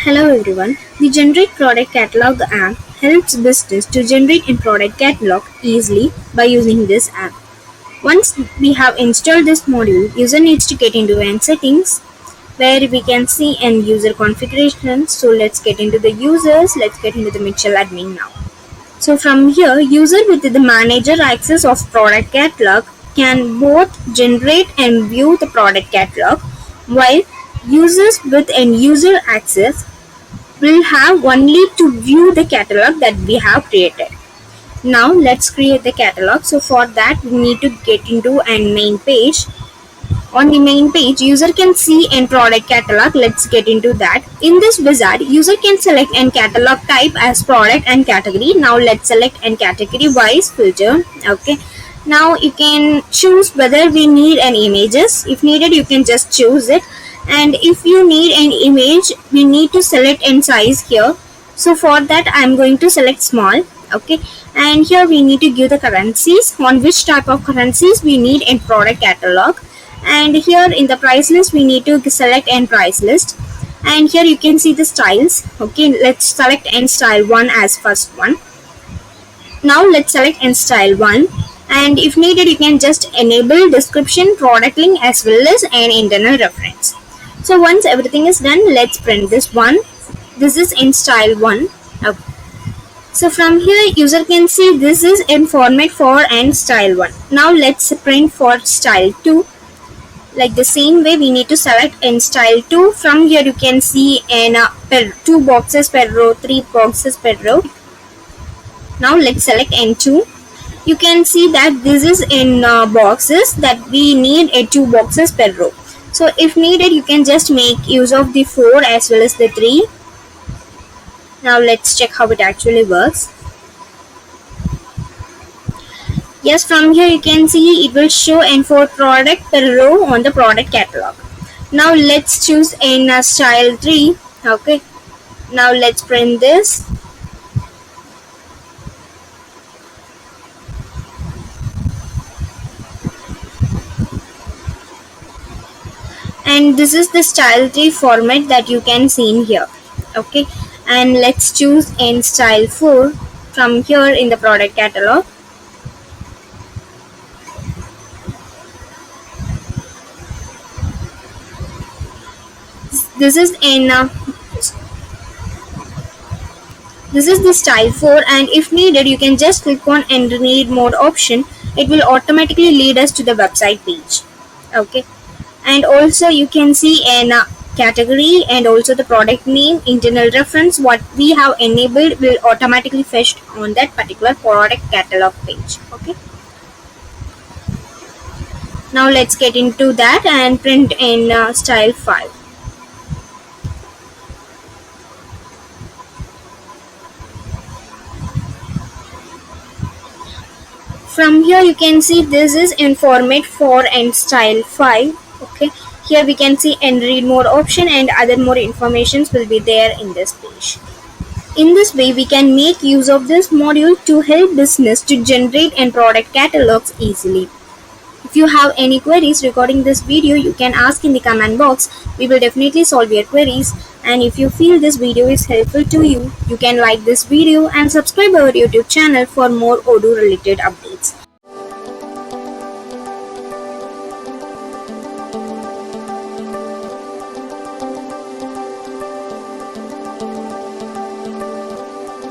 Hello everyone. The Generate Product Catalog app helps business to generate a product catalog easily by using this app. Once we have installed this module, user needs to get into end settings where we can see end user configuration. So let's get into the users. Let's get into the Mitchell admin now. So from here, user with the manager access of product catalog can both generate and view the product catalog, while users with end user access will have only to view the catalog that we have created. Now let's create the catalog. So for that we need to get into an main page. On the main page, user can see an product catalog. Let's get into that. In this wizard, user can select an catalog type as product and category. Now let's select an category wise filter. Okay. Now you can choose whether we need an images. If needed, you can just choose it. And if you need an image, we need to select in size here. So for that I'm going to select small. Okay, and here we need to give the currencies, on which type of currencies we need in product catalog. And here in the price list we need to select n price list, and here you can see the styles. Okay, let's select n style 1 as first one. Now let's select n style 1, and if needed you can just enable description, product link as well as an internal reference. So once everything is done, let's print this one. This is in style 1. Okay. So from here user can see this is in format for and style 1. Now let's print for style 2. Like the same way we need to select in style 2. From here you can see in 2 boxes per row, 3 boxes per row. Now let's select N2. You can see that this is in boxes, that we need 2 boxes per row. So if needed you can just make use of the 4 as well as the 3. Now let's check how it actually works. Yes, from here you can see it will show N4 product per row on the product catalog. Now let's choose in style 3. Okay, now let's print this. And this is the style 3 format that you can see in here. Okay, and let's choose in style 4 from here in the product catalog. This is the style 4, and if needed you can just click on and read mode option. It will automatically lead us to the website page. Okay, and also you can see in category and also the product name, internal reference, what we have enabled will automatically fetched on that particular product catalog page. Okay, now let's get into that and print in style 5. From here you can see this is in format 4 and style 5. Okay, here we can see and read more option and other more informations will be there in this page. In this way we can make use of this module to help business to generate and product catalogs easily. If you have any queries regarding this video, you can ask in the comment box. We will definitely solve your queries. And if you feel this video is helpful to you, you can like this video and subscribe our YouTube channel for more Odoo related updates.